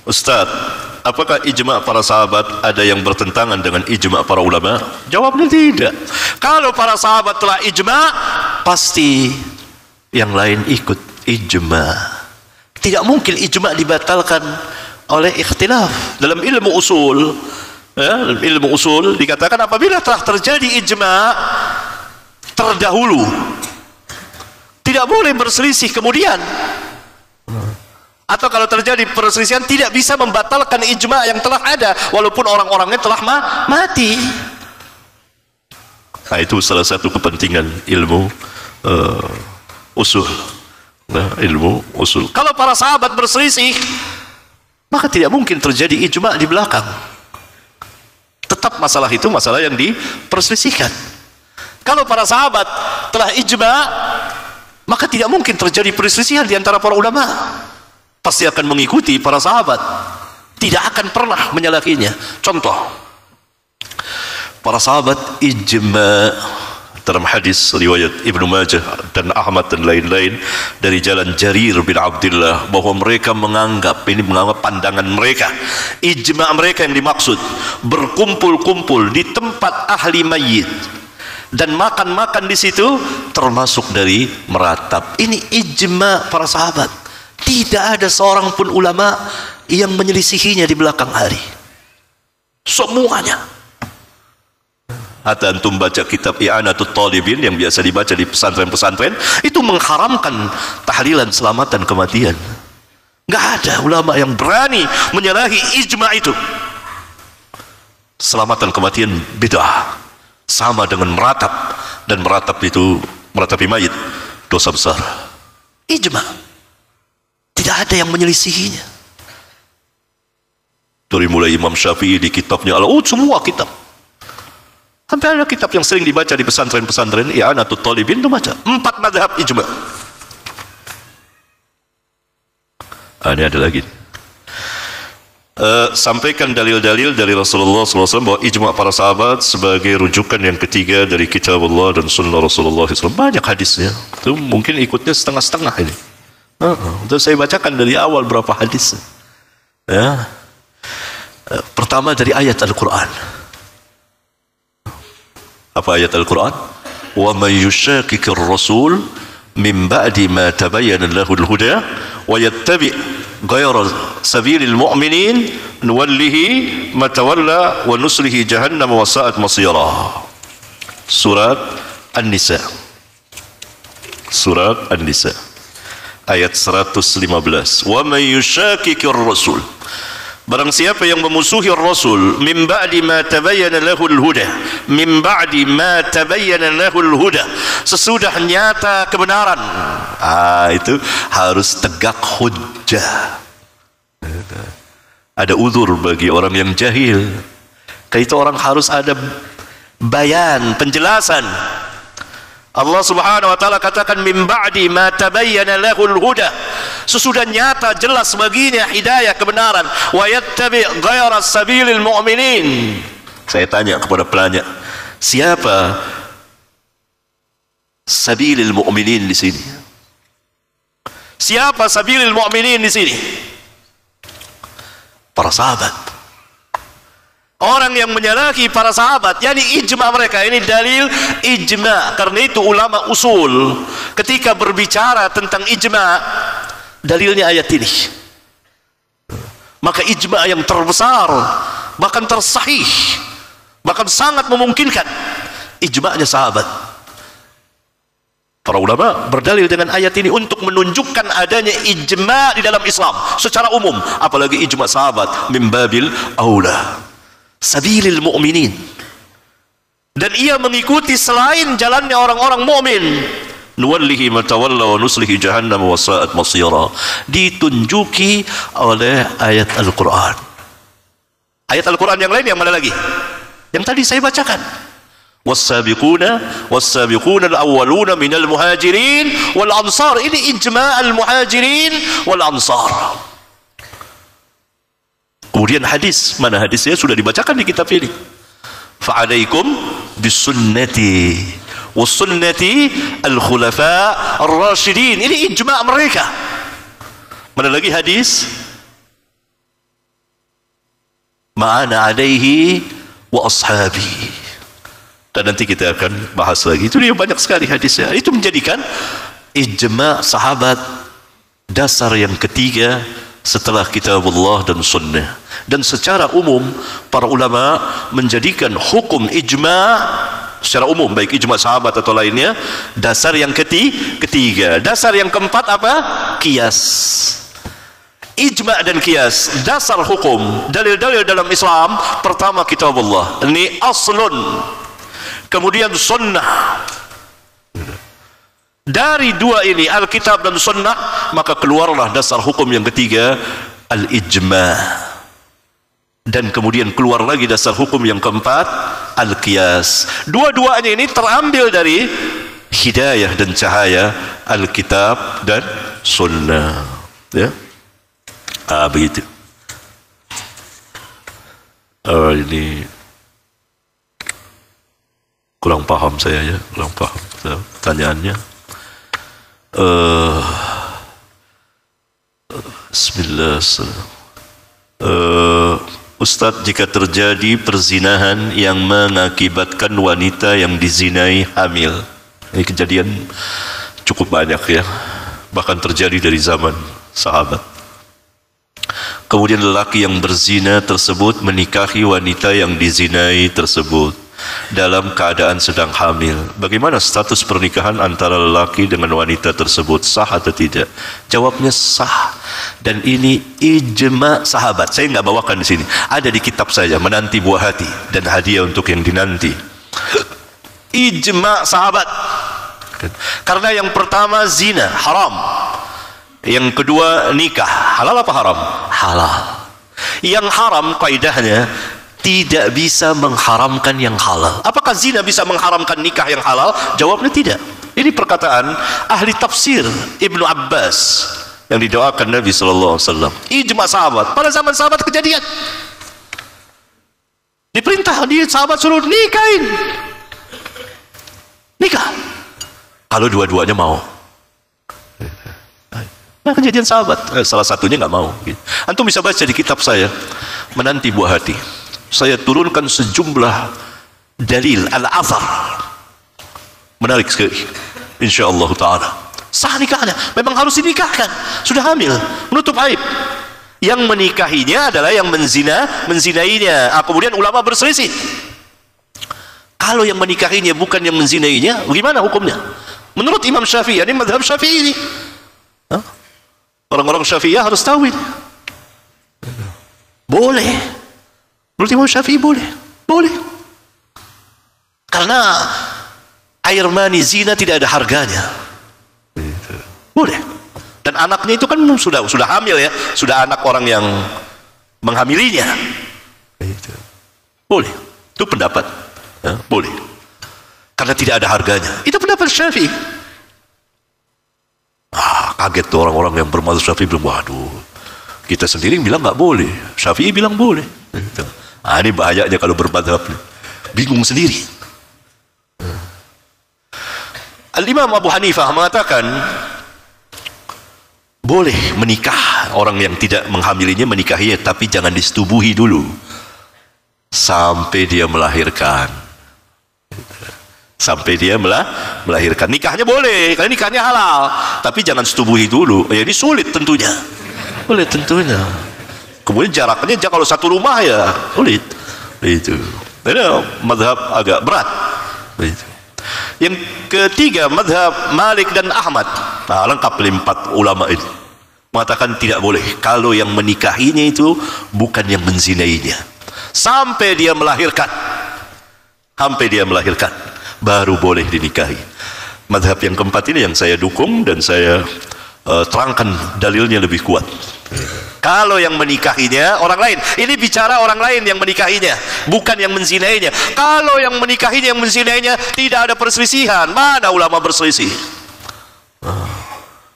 Ustaz, apakah ijma' para sahabat ada yang bertentangan dengan ijma' para ulama? Jawabnya tidak. Kalau para sahabat telah ijma', pasti yang lain ikut ijma'. Tidak mungkin ijma' dibatalkan oleh ikhtilaf. Dalam ilmu usul, dalam ilmu usul dikatakan apabila telah terjadi ijma' terdahulu, tidak boleh berselisih kemudian. Atau kalau terjadi perselisihan tidak bisa membatalkan ijma' yang telah ada walaupun orang-orangnya telah mati. Nah, itu salah satu kepentingan ilmu usul. Nah, ilmu usul. Kalau para sahabat berselisih, maka tidak mungkin terjadi ijma' di belakang. Tetap masalah itu masalah yang diperselisihkan. Kalau para sahabat telah ijma', maka tidak mungkin terjadi perselisihan di antara para ulama. Pasti akan mengikuti para sahabat, tidak akan pernah menyalahinya. Contoh, para sahabat ijma' dalam hadis riwayat Ibnu Majah dan Ahmad dan lain-lain dari jalan Jarir bin Abdullah bahwa mereka menganggap pandangan mereka, ijma' mereka yang dimaksud berkumpul-kumpul di tempat ahli mayit dan makan-makan di situ termasuk dari meratap. Ini ijma' para sahabat. Tidak ada seorang pun ulama yang menyelisihinya di belakang hari. Semuanya. Hatta antum baca kitab I'anatul Talibin yang biasa dibaca di pesantren-pesantren, itu mengharamkan tahlilan selamatan kematian. Nggak ada ulama yang berani menyalahi ijma' itu. Selamatan kematian bid'ah, sama dengan meratap, dan meratap itu meratapi mayit dosa besar. Ijma'. Tidak ada yang menyelisihinya. Dari mulai Imam Syafi'i di kitabnya Al-Ud, semua kitab. Sampai ada kitab yang sering dibaca di pesantren-pesantren, I'anatul Talibin, itu baca 4 mazhab ijma'. Ini ada lagi. Sampaikan dalil-dalil dari Rasulullah SAW bahwa ijma' para sahabat sebagai rujukan yang ketiga dari kitab Allah dan sunnah Rasulullah SAW. Banyak hadisnya. Itu mungkin ikutnya setengah-setengah ini. Untuk saya bacakan dari awal berapa hadis. Ya. Pertama dari ayat Al-Quran. Apa ayat Al-Quran? Wa man yushaqiqir rasul min ba'di ma tabayyana lahul huda wa yattabi' ghayra sabilil mu'minin nuwallihi ma tawalla wa nuslihi jahannam wa sa'at masira. Surat An-Nisa. Surat An-Nisa ayat 115. Wa may yushaqiqir rasul, barang siapa yang memusuhi Rasul, min ba'di ma tabayyana lahul huda, min ba'di ma tabayyana lahul huda, sesudah nyata kebenaran. Itu harus tegak hujjah. Ada uzur bagi orang yang jahil. Kayak itu orang harus ada bayan, penjelasan. Allah Subhanahu wa taala katakan min ba'di ma tabayyana lahul huda, sesudah nyata jelas baginya hidayah kebenaran, wa yattabi' ghayra sabilil mu'minin. Saya tanya kepada penanya, siapa sabilil mu'minin di sini? Siapa sabilil mu'minin di sini? Para sahabat. Orang yang menyalahi para sahabat, yakni ijma' mereka. Ini dalil ijma'. Karena itu ulama usul ketika berbicara tentang ijma', dalilnya ayat ini. Maka ijma' yang terbesar, bahkan tersahih, bahkan sangat memungkinkan, ijma'nya sahabat. Para ulama berdalil dengan ayat ini untuk menunjukkan adanya ijma' di dalam Islam secara umum, apalagi ijma' sahabat, min babil aula. Sabilil mu'minin, dan ia mengikuti selain jalannya orang-orang mukmin. Nuwallihi ma tawalla wa nuslihi jahannam wa sa'at masira, ditunjuki oleh ayat Al-Quran. Ayat Al-Quran yang lain yang mana lagi? Yang tadi saya bacakan. Was-sabiquna al-awwaluna minal muhajirin wal ansar. Ini ijma' al-muhajirin wal ansar. Kemudian hadis, mana hadisnya sudah dibacakan di kitab ini. Fa'alaikum bisunnati wa sunnati al-khulafa ar-rasyidin. Ini ijma' mereka. Mana lagi hadis? ma'ana alaihi wa ashabi. Dan nanti kita akan bahas lagi. Itu dia banyak sekali hadisnya. Itu menjadikan ijma' sahabat dasar yang ketiga setelah kitabullah dan sunnah. Dan secara umum para ulama menjadikan hukum ijma' secara umum, baik ijma' sahabat atau lainnya, dasar yang ketiga. Dasar yang keempat apa? Qiyas. Ijma' dan qiyas, dasar hukum, dalil-dalil dalam Islam. Pertama kitabullah, ini aslun. Kemudian sunnah. Dari dua ini, Alkitab dan sunnah, maka keluarlah dasar hukum yang ketiga, al-ijma'. Dan kemudian keluar lagi dasar hukum yang keempat, al-qiyas. Dua-duanya ini terambil dari hidayah dan cahaya Alkitab dan sunnah. Ya, begitu. Ini kurang paham saya, ya, kurang paham pertanyaannya. Bismillah. Ustadz, jika terjadi perzinahan yang mengakibatkan wanita yang dizinai hamil, ini kejadian cukup banyak, ya, bahkan terjadi dari zaman sahabat. Kemudian lelaki yang berzina tersebut menikahi wanita yang dizinai tersebut dalam keadaan sedang hamil. Bagaimana status pernikahan antara lelaki dengan wanita tersebut? Sah atau tidak? Jawabnya sah. Dan ini ijma' sahabat. Saya nggak bawakan di sini. Ada di kitab saya, Menanti Buah Hati dan Hadiah untuk yang dinanti. Ijma' sahabat. Karena yang pertama zina, haram. Yang kedua nikah, halal apa haram? Halal. Yang haram kaidahnya tidak bisa mengharamkan yang halal. Apakah zina bisa mengharamkan nikah yang halal? Jawabnya tidak. Ini perkataan ahli tafsir Ibnu Abbas yang didoakan Nabi SAW. Ijma' sahabat. Pada zaman sahabat kejadian. Diperintah, sahabat suruh nikahin. Nikah. Kalau dua-duanya mau. Nah, kejadian sahabat. Salah satunya nggak mau. Antum bisa baca di kitab saya, Menanti Buah Hati. Saya turunkan sejumlah dalil al-athar menarik sekali, insyaallah ta'ala. Sah nikahnya, memang harus dinikahkan, sudah hamil, menutup aib. Yang menikahinya adalah yang menzinainya. Kemudian ulama berselisih, kalau yang menikahinya bukan yang menzinainya, bagaimana hukumnya? Menurut Imam Syafi'i, ini mazhab Syafi'i ini, orang-orang Syafi'iyah harus tahu ini, boleh. Menurut Imam Syafi'i boleh. Karena air mani zina tidak ada harganya. Boleh. Dan anaknya itu kan sudah hamil, ya, sudah anak orang yang menghamilinya. Boleh. Itu pendapat, ya, boleh. Karena tidak ada harganya. Itu pendapat Syafi'i. Kaget tuh orang-orang yang bermazhab Syafi'i, bilang, waduh, kita sendiri bilang nggak boleh, Syafi'i bilang boleh. Ini bahayanya kalau bermadhab, bingung sendiri. Al-Imam Abu Hanifah mengatakan boleh menikah orang yang tidak menghamilinya, menikahinya, tapi jangan disetubuhi dulu sampai dia melahirkan. Sampai dia melahirkan. Nikahnya boleh, karena nikahnya halal, tapi jangan setubuhi dulu. Ini sulit tentunya. Boleh tentunya. Kemudian jaraknya kalau satu rumah, ya sulit. Itu. Ini mazhab agak berat. Itu. Yang ketiga, mazhab Malik dan Ahmad. Lengkap 4 ulama ini. Mengatakan tidak boleh kalau yang menikahinya itu bukan yang menzinainya. Sampai dia melahirkan. Baru boleh dinikahi. Mazhab yang keempat ini yang saya dukung dan saya terangkan dalilnya lebih kuat. Kalau yang menikahinya orang lain, ini bicara orang lain yang menikahinya, bukan yang menzinainya. Kalau yang menikahinya, yang menzinainya, tidak ada perselisihan. Mana ulama berselisih?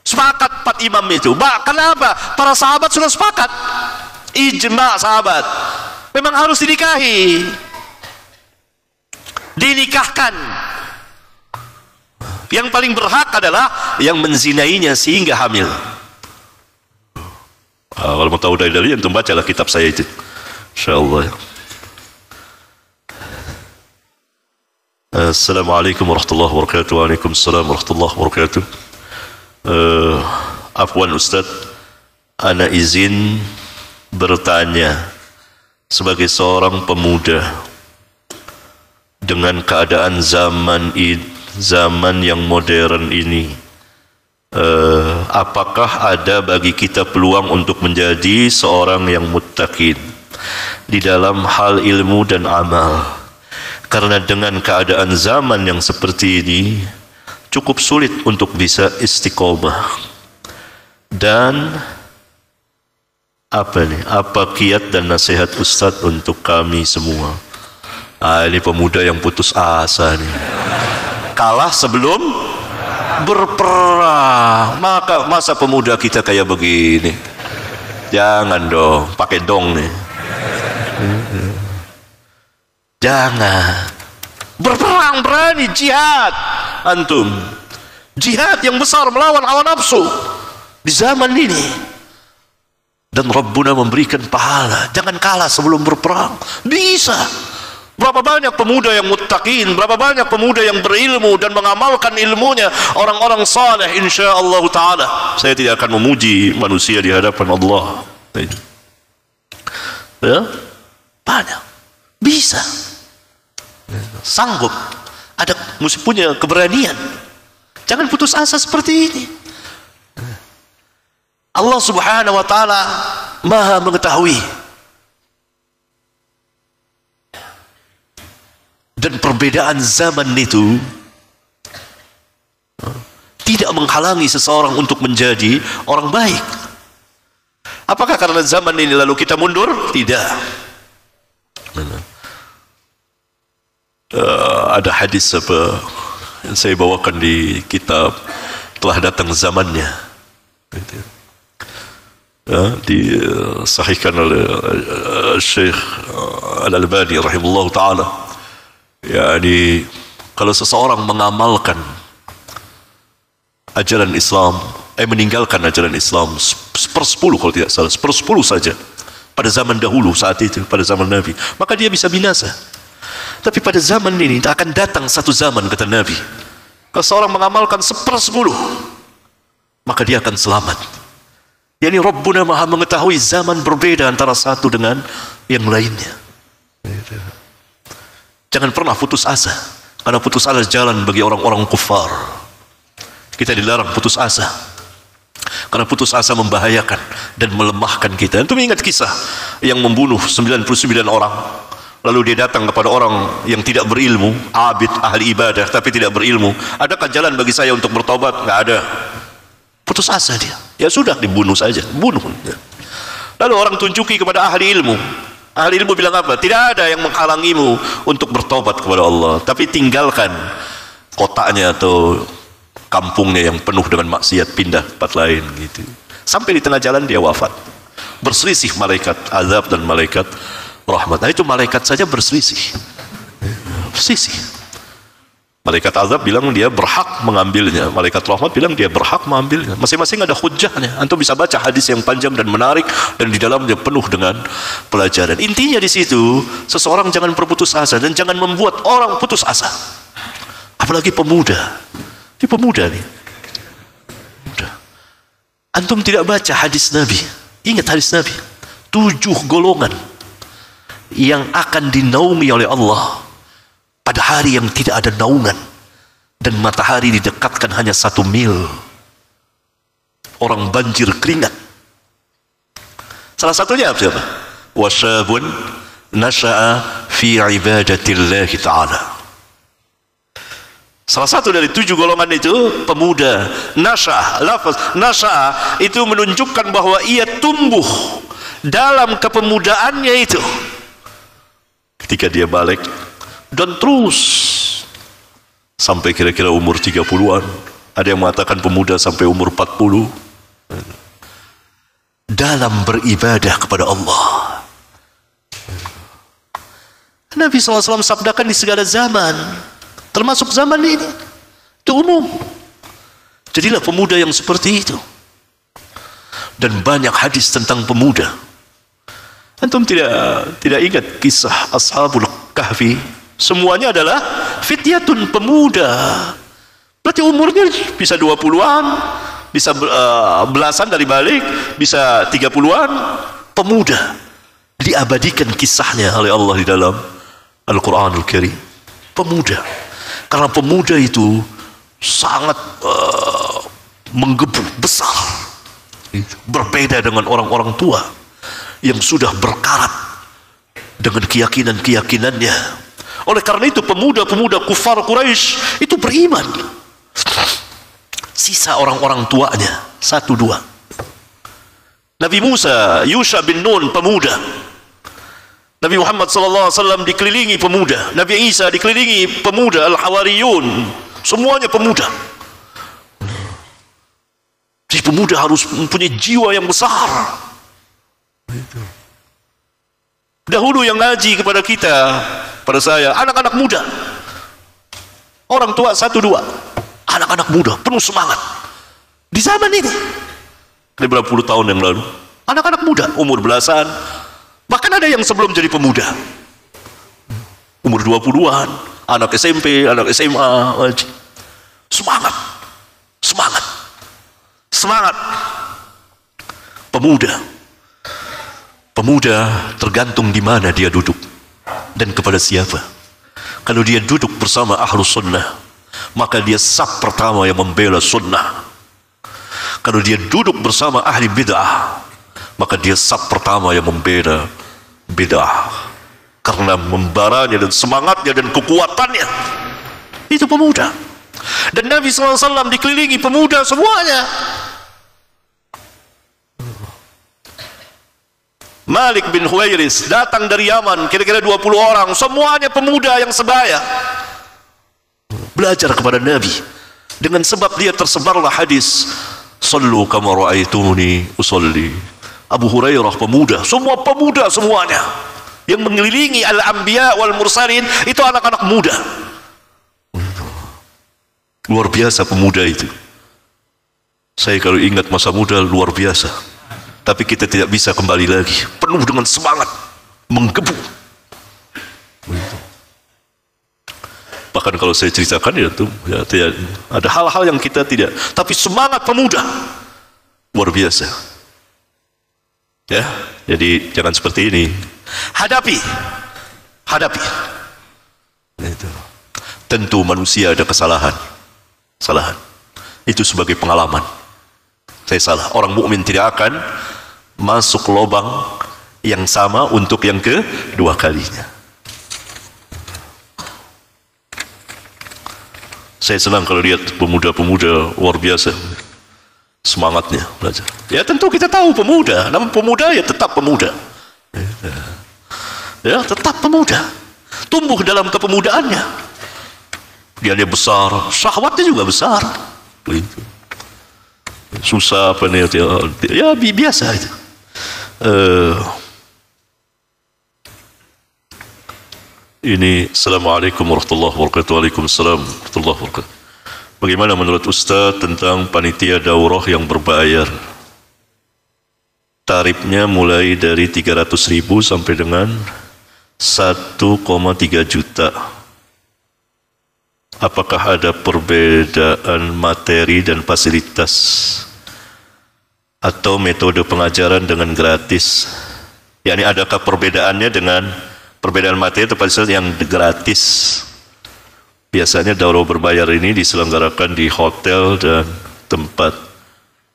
Sepakat 4 imam itu. Kenapa? Para sahabat sudah sepakat. Ijma' sahabat. Memang harus dinikahi. Dinikahkan. Yang paling berhak adalah yang menzinainya sehingga hamil. Kalau mau tahu dari antum bacalah kitab saya itu, insyaallah. Assalamualaikum warahmatullahi wabarakatuh. Waalaikumsalam warahmatullahi wabarakatuh. Afwan Ustaz, ana izin bertanya sebagai seorang pemuda dengan keadaan zaman yang modern ini, apakah ada bagi kita peluang untuk menjadi seorang yang muttaqin di dalam hal ilmu dan amal? Karena dengan keadaan zaman yang seperti ini cukup sulit untuk bisa istiqomah. Dan apa kiat dan nasihat Ustadz untuk kami semua? Ini pemuda yang putus asa nih. Kalah sebelum berperang. Masa pemuda kita kayak begini? Jangan dong, pakai dong nih. Jangan berperang, berani jihad antum, jihad yang besar melawan hawa nafsu di zaman ini, dan Rabbuna memberikan pahala. Jangan kalah sebelum berperang. Bisa. Berapa banyak pemuda yang muttaqin, berapa banyak pemuda yang berilmu dan mengamalkan ilmunya, orang-orang saleh insyaallah taala. Saya tidak akan memuji manusia di hadapan Allah. Ya, banyak. Bisa, sanggup, ada, mesti punya keberanian. Jangan putus asa seperti ini. Allah subhanahu wa ta'ala maha mengetahui, dan perbedaan zaman itu tidak menghalangi seseorang untuk menjadi orang baik. Apakah karena zaman ini lalu kita mundur? Tidak. Ada hadis apa yang saya bawakan di kitab Telah Datang Zamannya, disahihkan oleh Syekh Al-Albani rahimahullah ta'ala. Yani kalau seseorang mengamalkan ajaran Islam, meninggalkan ajaran Islam 1/10 kalau tidak salah, 1/10 saja pada zaman dahulu, saat itu pada zaman Nabi, maka dia bisa binasa. Tapi pada zaman ini akan datang satu zaman, kata Nabi, kalau seorang mengamalkan 1/10 maka dia akan selamat. Yani Rabbuna maha mengetahui zaman berbeda antara satu dengan yang lainnya. Jangan pernah putus asa, karena putus asa jalan bagi orang-orang kufar. Kita dilarang putus asa, karena putus asa membahayakan dan melemahkan kita. Antum ingat kisah yang membunuh 99 orang, lalu dia datang kepada orang yang tidak berilmu, abid, ahli ibadah, tapi tidak berilmu. Adakah jalan bagi saya untuk bertobat? Nggak ada. Putus asa dia. Ya sudah, dibunuh saja, bunuh. Lalu orang tunjuki kepada ahli ilmu. Ahli ilmu bilang apa? Tidak ada yang menghalangimu untuk bertobat kepada Allah, tapi tinggalkan kotaknya atau kampungnya yang penuh dengan maksiat, pindah tempat lain gitu. Sampai di tengah jalan dia wafat. Berselisih malaikat azab dan malaikat rahmat. Nah, itu malaikat saja berselisih. Berselisih. Malaikat azab bilang dia berhak mengambilnya, malaikat rahmat bilang dia berhak mengambilnya. Masing-masing ada hujjahnya. Antum bisa baca hadis yang panjang dan menarik, dan di dalamnya penuh dengan pelajaran. Intinya di situ, seseorang jangan berputus asa dan jangan membuat orang putus asa. Apalagi pemuda. Ini pemuda nih. Pemuda. Antum tidak baca hadis Nabi. Ingat hadis Nabi. 7 golongan yang akan dinaungi oleh Allah pada hari yang tidak ada naungan, dan matahari didekatkan hanya 1 mil. Orang banjir keringat. Salah satunya siapa? Wasyabun nasha'a fi ibadatillah ta'ala. Salah satu dari 7 golongan itu pemuda. Nasha'a, lafaz nasha'a itu menunjukkan bahwa ia tumbuh dalam kepemudaannya itu ketika dia balik, dan terus sampai kira-kira umur 30-an. Ada yang mengatakan pemuda sampai umur 40 dalam beribadah kepada Allah. Nabi SAW sabdakan di segala zaman, termasuk zaman ini, itu umum. Jadilah pemuda yang seperti itu. Dan banyak hadis tentang pemuda. Antum tidak ingat kisah Ashabul Kahfi? Semuanya adalah fityatun, pemuda. Berarti umurnya bisa 20-an, bisa belasan dari balik, bisa 30-an, pemuda. Diabadikan kisahnya oleh Allah di dalam Al-Quranul Karim. Pemuda. Karena pemuda itu sangat menggebu, besar. Berbeda dengan orang-orang tua yang sudah berkarat dengan keyakinan-keyakinannya. Oleh karena itu pemuda-pemuda kufar Quraisy itu beriman. Sisa orang-orang tuanya 1-2. Nabi Musa, Yusha bin Nun, pemuda. Nabi Muhammad SAW dikelilingi pemuda. Nabi Isa dikelilingi pemuda. Al-Hawariyun, semuanya pemuda. Jadi pemuda harus mempunyai jiwa yang besar. Dahulu yang ngaji kepada kita, pada saya, anak-anak muda. Orang tua 1-2. Anak-anak muda, penuh semangat. Di zaman ini, beberapa puluh tahun yang lalu, anak-anak muda, umur belasan, bahkan ada yang sebelum jadi pemuda, umur 20-an, anak SMP, anak SMA, semangat, semangat, semangat. Pemuda, pemuda tergantung di mana dia duduk dan kepada siapa. Kalau dia duduk bersama Ahlus Sunnah, maka dia saf pertama yang membela sunnah. Kalau dia duduk bersama ahli bid'ah, maka dia saf pertama yang membela bid'ah. Karena membaranya dan semangatnya dan kekuatannya. Itu pemuda. Dan Nabi SAW dikelilingi pemuda semuanya. Malik bin Huwairis datang dari Yaman, kira-kira 20 orang, semuanya pemuda yang sebaya. Belajar kepada Nabi. Dengan sebab dia tersebarlah hadis, sallu kama ra'aituni usolli. Abu Hurairah pemuda, semua pemuda semuanya. Yang mengelilingi al-anbiya wal mursalin itu anak-anak muda. Luar biasa pemuda itu. Saya kalau ingat masa muda luar biasa. Tapi kita tidak bisa kembali lagi. Penuh dengan semangat, menggebu. Bahkan kalau saya ceritakan ya, ada hal-hal yang kita tidak. Tapi semangat pemuda luar biasa. Ya, jadi jangan seperti ini. Hadapi. Itu. Tentu manusia ada kesalahan. Itu sebagai pengalaman. Saya salah. Orang mukmin tidak akan masuk lubang yang sama untuk yang kedua kalinya. Saya senang kalau lihat pemuda-pemuda luar biasa semangatnya belajar. Ya tentu kita tahu pemuda, namun pemuda ya tetap pemuda. Ya tetap pemuda. Tumbuh dalam kepemudaannya. Dia besar, syahwatnya juga besar. Begitu. Susah apa nih? Ya biasa itu. Ini Assalamualaikum warahmatullahi wabarakatuh. Waalaikumsalam warahmatullahi wabarakatuh. Bagaimana menurut Ustaz tentang panitia daurah yang berbayar? Tarifnya mulai dari 300.000 sampai dengan 1,3 juta. Apakah ada perbedaan materi dan fasilitas atau metode pengajaran dengan gratis? Yani adakah perbedaannya dengan perbedaan materi atau fasilitas yang gratis? Biasanya daurah berbayar ini diselenggarakan di hotel dan tempat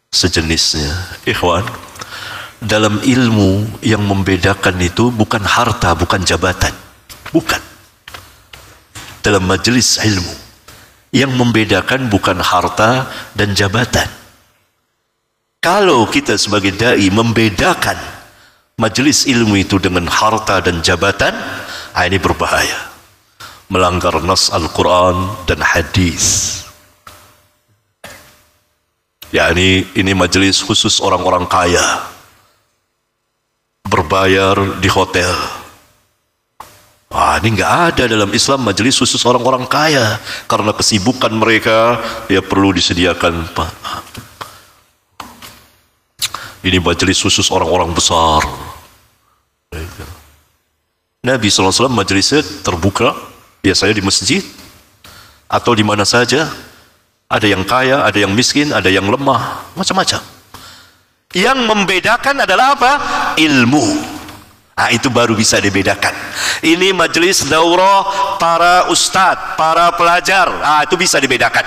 sejenisnya. Ikhwan, dalam ilmu yang membedakan itu bukan harta, bukan jabatan. Bukan. Dalam majelis ilmu yang membedakan bukan harta dan jabatan. Kalau kita sebagai dai membedakan majelis ilmu itu dengan harta dan jabatan, ini berbahaya, melanggar nas Al-Quran dan hadis. Ya ini majelis khusus orang-orang kaya, berbayar di hotel. Ini nggak ada dalam Islam majelis khusus orang-orang kaya, karena kesibukan mereka ya perlu disediakan. Ini majelis khusus orang-orang besar. Nabi SAW majelisnya terbuka, biasanya di masjid atau di mana saja. Ada yang kaya, ada yang miskin, ada yang lemah, macam-macam. Yang membedakan adalah apa? Ilmu. Nah, itu baru bisa dibedakan. Ini majelis daurah para ustadz, para pelajar. Ah, itu bisa dibedakan.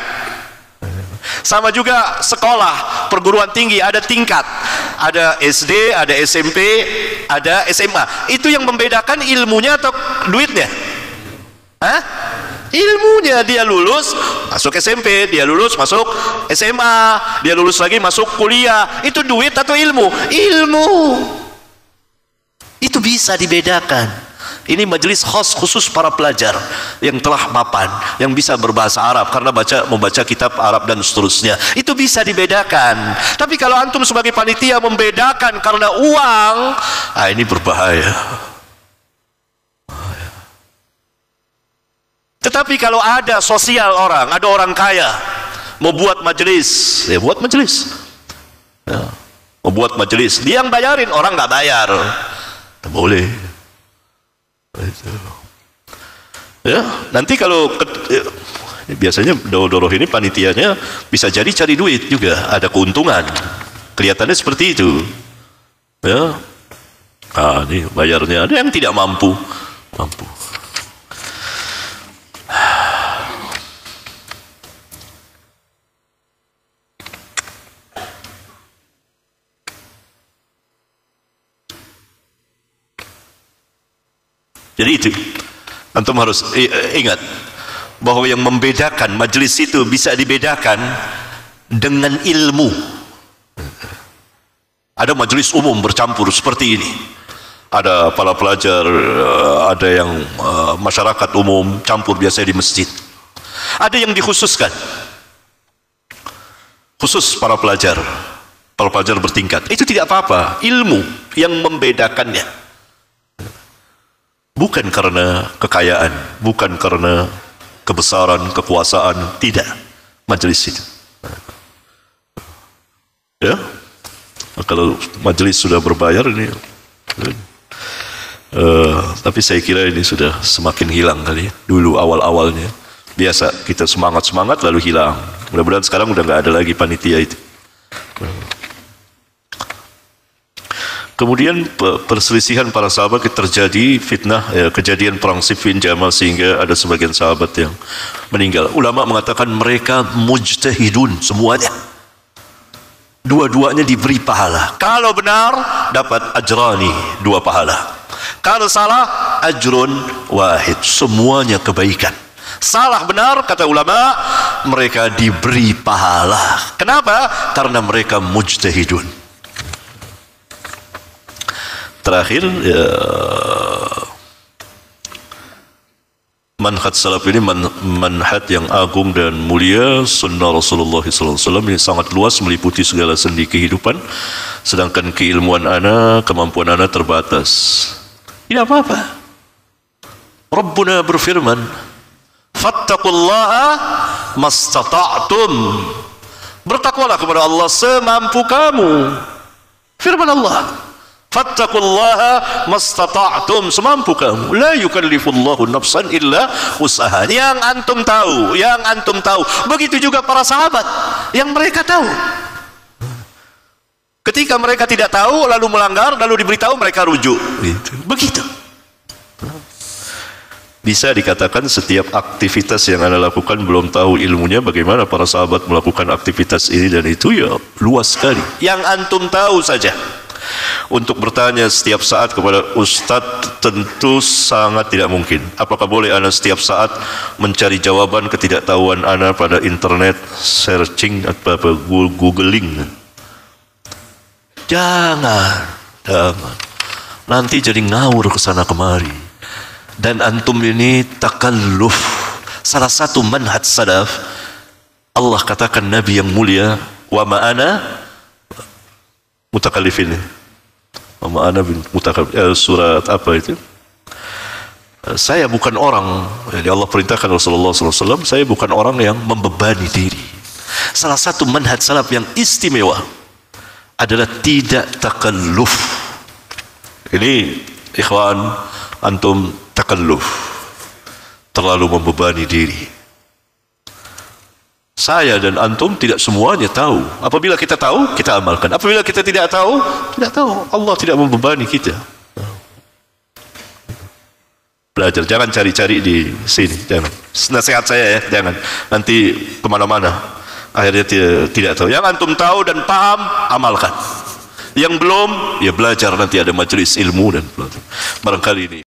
Sama juga sekolah, perguruan tinggi, ada tingkat. Ada SD, ada SMP, ada SMA. Itu yang membedakan ilmunya atau duitnya? Hah? Ilmunya. Dia lulus masuk SMP, dia lulus masuk SMA, dia lulus lagi masuk kuliah. Itu duit atau ilmu? Ilmu. Itu bisa dibedakan. Ini majelis khusus para pelajar yang telah mapan, yang bisa berbahasa Arab karena membaca kitab Arab dan seterusnya. Itu bisa dibedakan. Tapi kalau antum sebagai panitia membedakan karena uang, ini berbahaya. Tetapi kalau ada sosial orang, ada orang kaya mau buat majelis, ya buat majelis. Ya, mau buat majelis, dia yang bayarin, orang nggak bayar, boleh. Itu. Ya, nanti kalau biasanya daurah ini panitianya bisa jadi cari duit juga, ada keuntungan. Kelihatannya seperti itu. Ya, ini bayarnya, ada yang tidak mampu. Jadi itu, antum harus ingat bahwa yang membedakan majelis itu bisa dibedakan dengan ilmu. Ada majelis umum bercampur seperti ini, ada para pelajar, ada yang masyarakat umum campur biasanya di masjid. Ada yang dikhususkan, khusus para pelajar bertingkat. Itu tidak apa-apa, ilmu yang membedakannya. Bukan karena kekayaan, bukan karena kebesaran, kekuasaan, tidak. Majelis itu. Ya, kalau majelis sudah berbayar ini, tapi saya kira ini sudah semakin hilang kali ya. Dulu awal-awalnya biasa kita semangat lalu hilang. Mudah-mudahan sekarang udah nggak ada lagi panitia itu. Kemudian perselisihan para sahabat terjadi, fitnah, kejadian perang Siffin, Jamal, sehingga ada sebagian sahabat yang meninggal. Ulama mengatakan mereka mujtahidun semuanya. Dua-duanya diberi pahala. Kalau benar dapat ajrani, 2 pahala. Kalau salah ajrun wahid, semuanya kebaikan. Salah benar kata ulama, mereka diberi pahala. Kenapa? Karena mereka mujtahidun. Terakhir, manhaj salaf ini manhaj yang agung dan mulia. Sunnah Rasulullah SAW ini sangat luas, meliputi segala sendi kehidupan. Sedangkan keilmuan ana, kemampuan ana terbatas. Tidak apa-apa. Rabbuna berfirman, fattaqullaha mastata'tum. Bertakwalah kepada Allah semampu kamu. Firman Allah, fattaqullaha mastata'tum, semampu kamu. La yukallifullahu nafsan illa usaha. Yang antum tahu. Begitu juga para sahabat yang mereka tahu. Ketika mereka tidak tahu lalu melanggar, lalu diberitahu, mereka rujuk. Begitu. Bisa dikatakan setiap aktivitas yang Anda lakukan belum tahu ilmunya, bagaimana para sahabat melakukan aktivitas ini dan itu, ya luas sekali. Yang antum tahu saja. Untuk bertanya setiap saat kepada ustadz tentu sangat tidak mungkin. Apakah boleh ana setiap saat mencari jawaban ketidaktahuan ana pada internet, searching atau googling? Jangan. Nanti jadi ngawur ke sana kemari. Dan antum ini takalluf. Salah satu manhaj salaf, Allah katakan Nabi yang mulia, wa ma'ana mutakallifin. Ma'ana bin mutakallif, surat apa itu? Saya bukan orang, jadi Allah perintahkan Rasulullah SAW, saya bukan orang yang membebani diri. Salah satu manhaj salaf yang istimewa adalah tidak takalluf. Ini Ikhwan, antum takalluf, terlalu membebani diri. Saya dan antum tidak semuanya tahu. Apabila kita tahu, kita amalkan. Apabila kita tidak tahu, tidak tahu. Allah tidak membebani kita. Belajar, jangan cari-cari di sini, jangan. Nasihat saya ya, jangan. Nanti kemana-mana, akhirnya tidak tahu. Yang antum tahu dan paham, amalkan. Yang belum, ya belajar, nanti ada majelis ilmu dan belajar. Barangkali ini